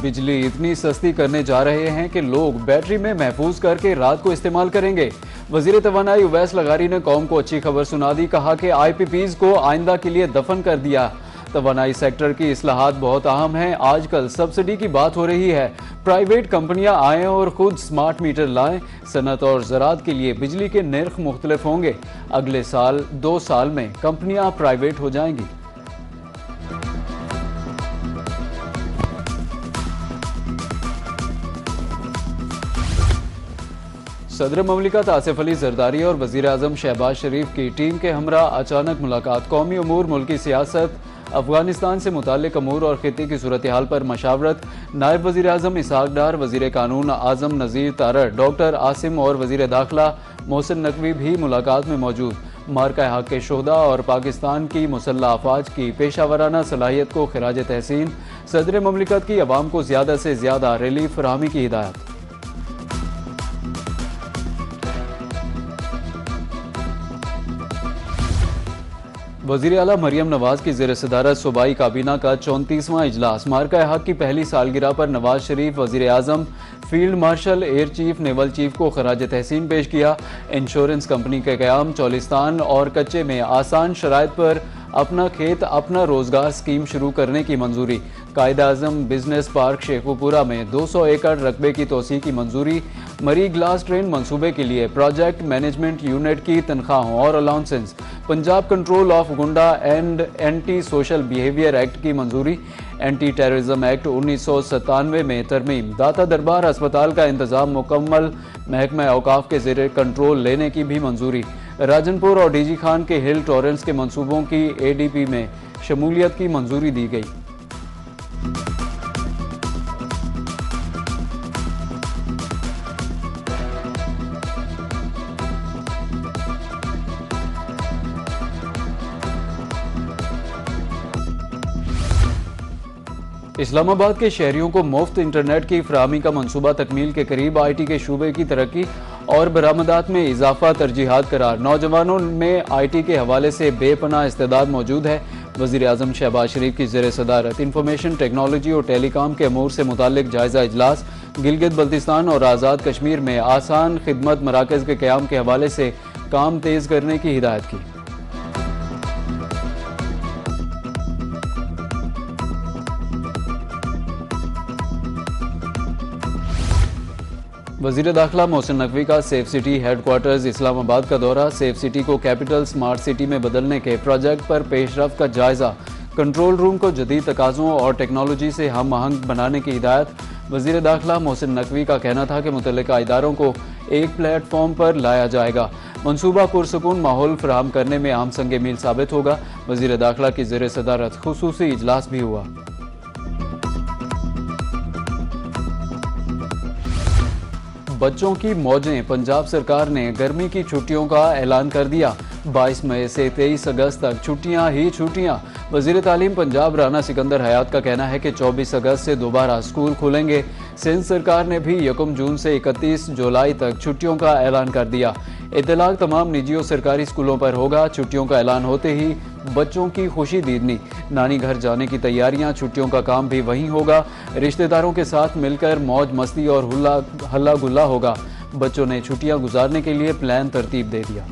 बिजली इतनी सस्ती करने जा रहे हैं कि लोग बैटरी में महफूज करके रात को इस्तेमाल करेंगे। वजीर तवानाई उवैस लगारी ने कौम को अच्छी खबर सुना दी। कहा कि IPPs को आइंदा के लिए दफन कर दिया। तवानाई सेक्टर की इस्लाहात बहुत अहम हैं। आजकल सब्सिडी की बात हो रही है। प्राइवेट कंपनियां आएँ और खुद स्मार्ट मीटर लाएं। सनत और ज़राअत के लिए बिजली के नर्ख मुख्तलिफ होंगे। अगले साल 2 साल में कंपनियां प्राइवेट हो जाएंगी। सदर ममलिकत आसिफ अली जरदारी और वजीर आजम शहबाज शरीफ की टीम के हमरा अचानक मुलाकात। कौमी उमूर, मुल्की सियासत, अफगानिस्तान से मुताल्लिक अमूर और खित्ते की सूरत हाल पर मशावरत। नायब वजीर आजम इसहाक डार, वजीर कानून आजम नज़ीर तारड़, डॉक्टर आसिम और वजीर दाखिला मोहसिन नकवी भी मुलाकात में मौजूद। मार्का हक के शोहदा और पाकिस्तान की मुसल्लह अफवाज की पेशावराना सलाहियत को खिराज तहसीन। सदर ममलिकत की अवाम को ज़्यादा से ज़्यादा रिलीफ फराहमी की हिदायत। वज़ीर आला मरियम नवाज की ज़ेर सदारत सूबाई काबीना का 34वां इजलास। मार्का हक की पहली सालगिरह पर नवाज शरीफ वज़ीर आज़म, field marshal, air chief, naval chief को खराज तहसीन पेश किया। इंश्योरेंस कंपनी के क़याम, चौलिस्तान और कच्चे में आसान शराइत पर अपना खेत अपना रोजगार स्कीम शुरू करने की मंजूरी। कायद-ए-आज़म बिजनेस पार्क शेखुपुरा में 200 एकड़ रकबे की तोसी की मंजूरी। मरी ग्लास ट्रेन मंसूबे के लिए प्रोजेक्ट मैनेजमेंट यूनिट की तनख्वाहों और अलाउंसेंस। पंजाब कंट्रोल ऑफ गुंडा and anti social behaviour act की मंजूरी। एंटी टेररिज्म एक्ट 1997 में तरमीम। दाता दरबार अस्पताल का इंतजाम मुकम्मल, महकमा औकाफ के ज़ेर कंट्रोल लेने की भी मंजूरी। राजनपुर और डीजी खान के हिल टॉरेंस के मंसूबों की ADP में शमूलियत की मंजूरी दी गई। इस्लामाबाद के शहरियों को मुफ्त इंटरनेट की फराहमी का मंसूबा तकमील के करीब। IT के शूबे की तरक्की और बरामदात में इजाफा तरजीहात करार। नौजवानों में IT के हवाले से बेपनाह इस्तेदाद मौजूद है। वज़ीर आज़म शहबाज शरीफ की ज़ेर सदारत इंफॉर्मेशन टेक्नोलॉजी और टेलीकॉम के अमूर से मुताल्लिक जायज़ा इजलास। गिलगित बल्तिस्तान और आज़ाद कश्मीर में आसान खिदमत मराकज़ के क़याम के हवाले से काम तेज़ करने की हिदायत की। वज़ीर दाखिला मोहसिन नकवी का सेफ सिटी हेडक्वार्टर्स इस्लामाबाद का दौरा। सेफ सिटी को कैपिटल स्मार्ट सिटी में बदलने के प्रोजेक्ट पर पेशरफ्त का जायजा। कंट्रोल रूम को जदीद तकाज़ों और टेक्नोलॉजी से हम आहंग बनाने की हिदायत। वज़ीर दाखिला मोहसिन नकवी का कहना था कि मुतल्लिका इदारों को एक प्लेटफॉर्म पर लाया जाएगा। मनसूबा पुरसकून माहौल फराहम करने में आम संग मील साबित होगा। वज़ीर दाखिला की ज़ेर सदारत खुसूसी इजलास भी हुआ। बच्चों की मौजें। पंजाब सरकार ने गर्मी की छुट्टियों का ऐलान कर दिया। 22 मई से 23 अगस्त तक छुट्टियां ही छुट्टियां। वज़ीर तालीम पंजाब राना सिकंदर हयात का कहना है कि 24 अगस्त से दोबारा स्कूल खुलेंगे। सिंध सरकार ने भी 1 जून से 31 जुलाई तक छुट्टियों का ऐलान कर दिया। इतलाक तमाम निजी और सरकारी स्कूलों पर होगा। छुट्टियों का ऐलान होते ही बच्चों की खुशी दीदनी। नानी घर जाने की तैयारियां, छुट्टियों का काम भी वहीं होगा। रिश्तेदारों के साथ मिलकर मौज मस्ती और हल्ला गुल्ला होगा। बच्चों ने छुट्टियां गुजारने के लिए प्लान तरतीब दे दिया।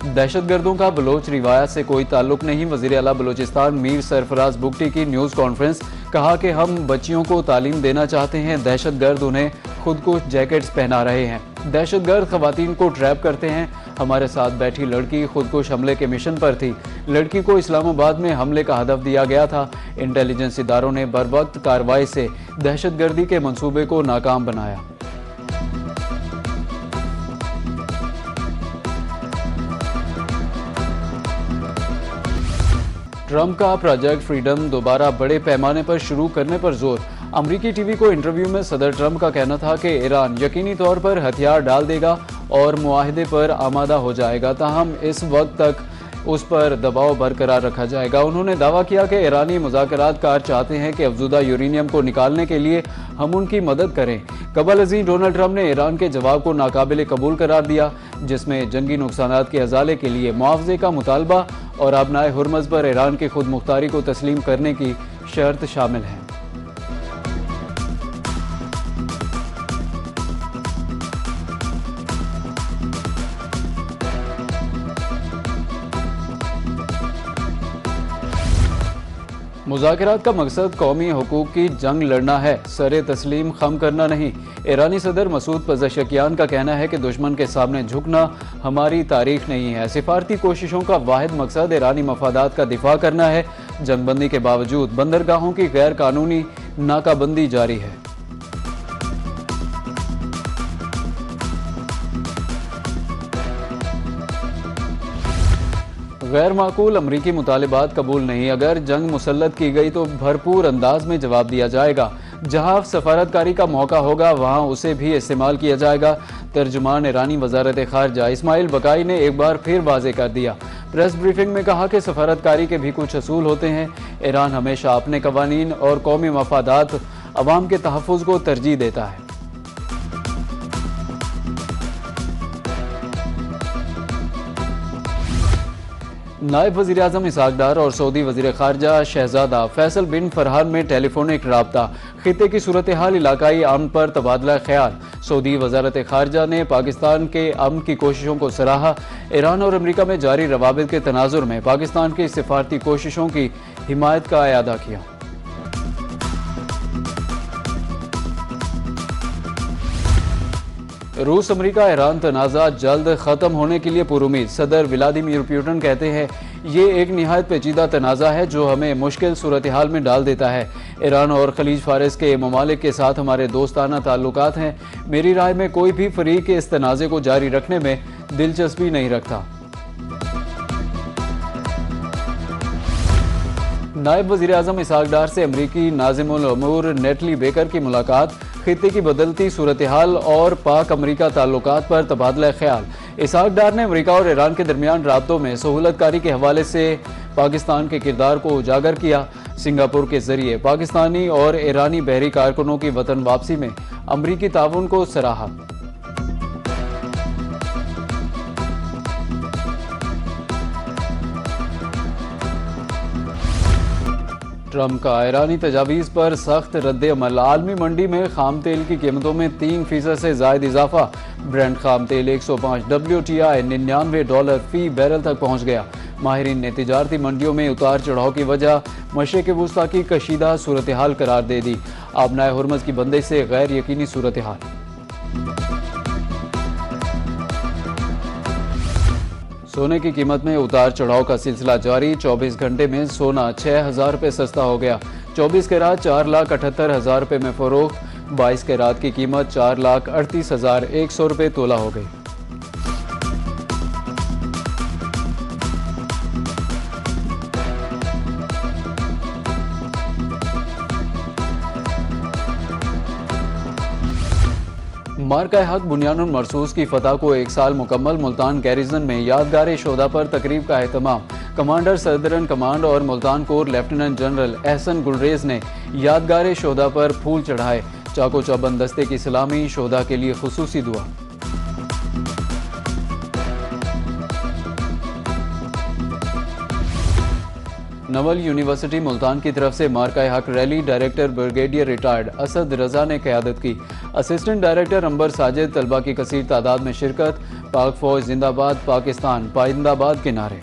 दहशतगर्दों का बलोच रिवायत से कोई ताल्लुक नहीं। वज़ीर आला बलोचिस्तान मीर सरफराज बुगटी की न्यूज़ कॉन्फ्रेंस। कहा कि हम बच्चियों को तालीम देना चाहते हैं। दहशतगर्द उन्हें खुद को जैकेट्स पहना रहे हैं। दहशतगर्द खवातीन को ट्रैप करते हैं। हमारे साथ बैठी लड़की खुदकुश हमले के मिशन पर थी। लड़की को इस्लामाबाद में हमले का हदफ दिया गया था। इंटेलिजेंस इदारों ने बरवक्त कार्रवाई से दहशतगर्दी के मंसूबे को नाकाम बनाया। ट्रंप का प्रोजेक्ट फ्रीडम दोबारा बड़े पैमाने पर शुरू करने पर जोर। अमरीकी टीवी को इंटरव्यू में सदर ट्रंप का कहना था कि ईरान यकीनी तौर पर हथियार डाल देगा और मुआहदे पर आमादा हो जाएगा। ताहम इस वक्त तक उस पर दबाव बरकरार रखा जाएगा। उन्होंने दावा किया कि ईरानी मुज़ाकरातकार चाहते हैं कि अफजुदा यूरेनियम को निकालने के लिए हम उनकी मदद करें। कबल अज़ीं डोनाल्ड ट्रंप ने ईरान के जवाब को नाकाबिल कबूल करार दिया, जिसमें जंगी नुकसानात के अजाले के लिए मुआवजे का मुतालबा और आबनाए हुर्मज़ पर ईरान की खुद मुख्तारी को तस्लीम करने की शर्त शामिल है। मुज़ाकरात का मकसद कौमी हुकूक की जंग लड़ना है, सरे तस्लीम खम करना नहीं। ईरानी सदर मसूद पज़ेशकियान का कहना है कि दुश्मन के सामने झुकना हमारी तारीख नहीं है। सिफारती कोशिशों का वाहिद मकसद ईरानी मफादात का दिफा करना है। जंगबंदी के बावजूद बंदरगाहों की गैर कानूनी नाकाबंदी जारी है। गैर माकूल अमरीकी मुतालिबात कबूल नहीं। अगर जंग मुसल्लत की गई तो भरपूर अंदाज में जवाब दिया जाएगा। जहां सफारतकारी का मौका होगा वहां उसे भी इस्तेमाल किया जाएगा। तर्जुमान ईरानी वजारत खारजा इस्माइल बकाई ने एक बार फिर वाज़े कर दिया। प्रेस ब्रीफिंग में कहा कि सफारतकारी के भी कुछ असूल होते हैं। ईरान हमेशा अपने कवानीन और कौमी मफादात अवाम के तहफ़्फ़ुज़ को तरजीह देता है। नायब वज़ीर आज़म इसहाक डार और सऊदी वज़ीर ख़ारजा शहज़ादा फैसल बिन फरहान में टेलीफोनिक राब्ता। खित्ते की सूरत हाल, इलाकाई अमन पर तबादला ख्याल। सऊदी वज़ारत ख़ारजा ने पाकिस्तान के अमन की कोशिशों को सराहा। ईरान और अमरीका में जारी रवाबित के तनाजुर में पाकिस्तान की सिफारती कोशिशों की हिमायत का अयादा किया। रूस अमरीका ईरान तनाज़ा जल्द ख़त्म होने के लिए पुरुमीद। सदर व्लादिमीर पुतिन कहते हैं ये एक निहायत पेचीदा तनाज़ा है जो हमें मुश्किल सूरत हाल में डाल देता है। ईरान और खलीज फारिस के ममालिक के साथ हमारे दोस्ताना ताल्लुकात हैं। मेरी राय में कोई भी फरीक इस तनाज़े को जारी रखने में दिलचस्पी नहीं रखता। नायब वज़ीर आज़म इसहाक डार से अमरीकी नाज़िमुल उमूर नेटली बेकर की मुलाकात। खित्ते की बदलती सूरत हाल और पाक अमरीका ताल्लुकात पर तबादला ख्याल। इसहाक डार ने अमरीका और ईरान के दरमियान राब्तों में सहूलतकारी के हवाले से पाकिस्तान के किरदार को उजागर किया। सिंगापुर के जरिए पाकिस्तानी और ईरानी बहरी कारकुनों की वतन वापसी में अमरीकी ताउन को सराहा। ट्रंप का ईरानी तजावीज़ पर सख्त रद्द अमल। आलमी मंडी में खाम तेल की कीमतों में 3% से ज़ायद इजाफा। ब्रेंट खाम तेल 105 WTI $99 फी बैरल तक पहुँच गया। माहिरीन ने तिजारती मंडियों में उतार चढ़ाव की वजह मशरिक़ वुस्ता की कशीदा सूरत हाल करार दे दी। आबनाए हुर्मज़ की बंदिश से गैर यकीनी सूरत हाल। सोने की कीमत में उतार चढ़ाव का सिलसिला जारी। 24 घंटे में सोना 6,000 रुपये सस्ता हो गया। 24 कैरात 4,78,000 रुपये में फरोख्त। 22 कैरात की कीमत 4,38,100 रुपये तोला हो गई। मार्का हक बुनियानुल मरसूस की फतह को 1 साल मुकम्मल। मुल्तान गैरिजन में यादगार शोधा पर तकरीब का एहतमाम। कमांडर सदरन कमांड और Multan corps lieutenant general Ehsan Gulrez ने यादगार शोधा पर फूल चढ़ाए। चाको चौबंद दस्ते की सलामी, शोधा के लिए खुसूसी दुआ। नवल यूनिवर्सिटी मुल्तान की तरफ से Marka Haq rally director brigadier retired Asad Raza ने क़यादत की। असिस्टेंट डायरेक्टर अंबर साजिद तलबा की कसीर तादाद में शिरकत। पाक फौज जिंदाबाद, पाकिस्तान पाइंदाबाद के नारे।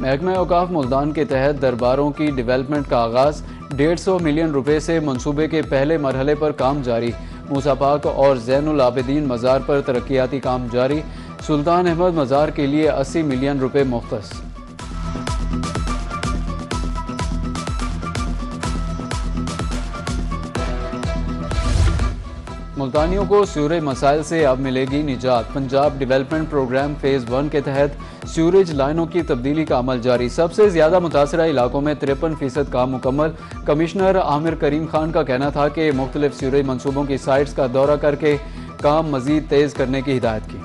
महकमा औकाफ मुल्तान के तहत दरबारों की डेवलपमेंट का आगाज। 150 मिलियन रुपए से मंसूबे के पहले मरहले पर काम जारी। मूसा पाक और ज़ैनुल आबिदीन मज़ार पर तरक्याती काम जारी। सुल्तान अहमद मज़ार के लिए 80 मिलियन रुपए मुख्तस। मुल्तानियों को सीवरेज मसाइल से अब मिलेगी निजात। पंजाब डेवलपमेंट प्रोग्राम फेज़ 1 के तहत सीवरेज लाइनों की तब्दीली का अमल जारी। सबसे ज़्यादा मुतासरा इलाकों में 53% काम मुकम्मल। कमिश्नर आमिर करीम खान का कहना था कि मुख्तलिफ सीवरेज मनसूबों की साइट्स का दौरा करके काम मजीद तेज करने की हिदायत की।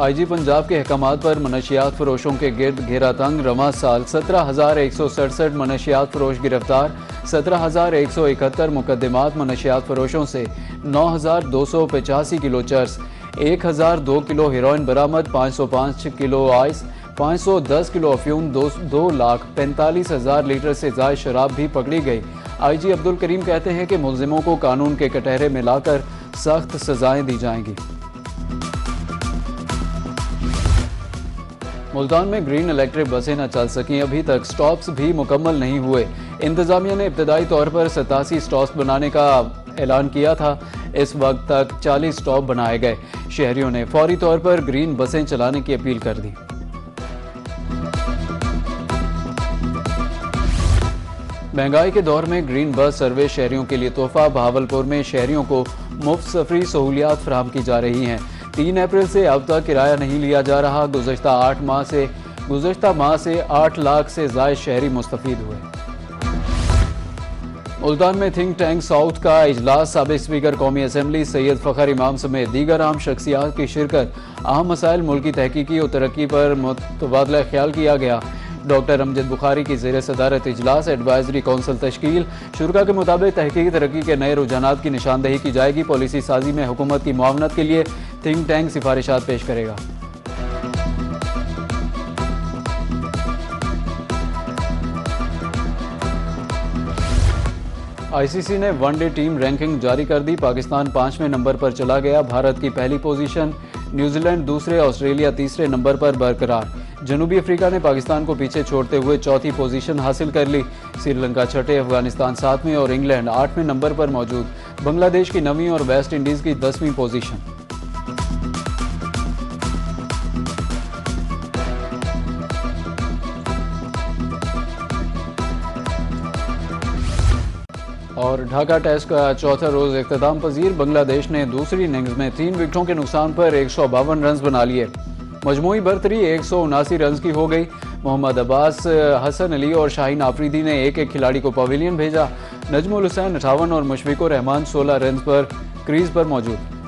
आईजी पंजाब के अहकामात पर मनशियात फरोशों के गिर्द घेरा तंग। रवा साल 17,167 मनशियात फरोश गिरफ्तार। 17,171 मुकदमात मनशियात फरोशों से 9,285 किलो चर्स, 1,002 किलो हेरोइन बरामद, 505 किलो आइस, 510 किलो अफ्यूम, 2,45,000 लीटर से ज्यादा शराब भी पकड़ी गई। आईजी अब्दुल करीम कहते हैं कि मुलजिमों को कानून के कटहरे में लाकर सख्त सजाएं दी जाएंगी। मुल्तान में ग्रीन इलेक्ट्रिक बसें न चल सकें, अभी तक स्टॉप्स भी मुकम्मल नहीं हुए। इंतजामिया ने इब्तदाई तौर पर 87 स्टॉप्स बनाने का ऐलान किया था। इस वक्त तक 40 स्टॉप बनाए गए। शहरियों ने फौरी तौर पर ग्रीन बसें चलाने की अपील कर दी। महंगाई के दौर में ग्रीन बस सर्विस शहरियों के लिए तोहफा। बहावलपुर में शहरियों को मुफ्त सफरी सहूलियात फराहम की जा रही हैं। 3 अप्रैल से अब तक किराया नहीं लिया जा रहा। गुज़श्ता माह से 8 लाख से ज़ायद शहरी मुस्तफ़ीद हुए। मुल्तान में थिंक टैंक साउथ का इजलास। साबिक स्पीकर कौमी असम्बली सैयद फ़खर इमाम समेत दीगर अहम शख्सियात की शिरकत। अहम मसाइल मुल्की तहकीकी और तरक्की पर मुतबादला ख्याल किया गया। डॉक्टर अमजद बुखारी की ज़ेर सदारत इजलास। Advisory council तश्कील। शुरा के मुताबिक तहकीकी तरक्की के नए रुझानात की निशानदही की जाएगी। पॉलिसी साजी में हुकूमत की मुआवनत के लिए थिंक टैंक सिफारिशात पेश करेगा। आईसीसी ने वनडे टीम रैंकिंग जारी कर दी। पाकिस्तान 5वें नंबर पर चला गया। भारत की पहली पोजीशन, न्यूजीलैंड दूसरे, ऑस्ट्रेलिया तीसरे नंबर पर बरकरार। जनूबी अफ्रीका ने पाकिस्तान को पीछे छोड़ते हुए चौथी पोजीशन हासिल कर ली। श्रीलंका छठे, अफगानिस्तान 7वें और इंग्लैंड 8वें नंबर पर मौजूद। बांग्लादेश की 9वीं और वेस्ट इंडीज की 10वीं पोजीशन। और ढाका टेस्ट का चौथा रोज इख्तिताम पजीर। बांग्लादेश ने दूसरी इनिंग्स में 3 विकेटों के नुकसान पर 152 रन बना लिए। मजमूई बरतरी 179 रन की हो गई। मोहम्मद अब्बास, हसन अली और शाहीन आफरीदी ने एक खिलाड़ी को पवेलियन भेजा। नजमुल हुसैन 58 और मुशफिकुर रहमान 16 रन पर क्रीज पर मौजूद।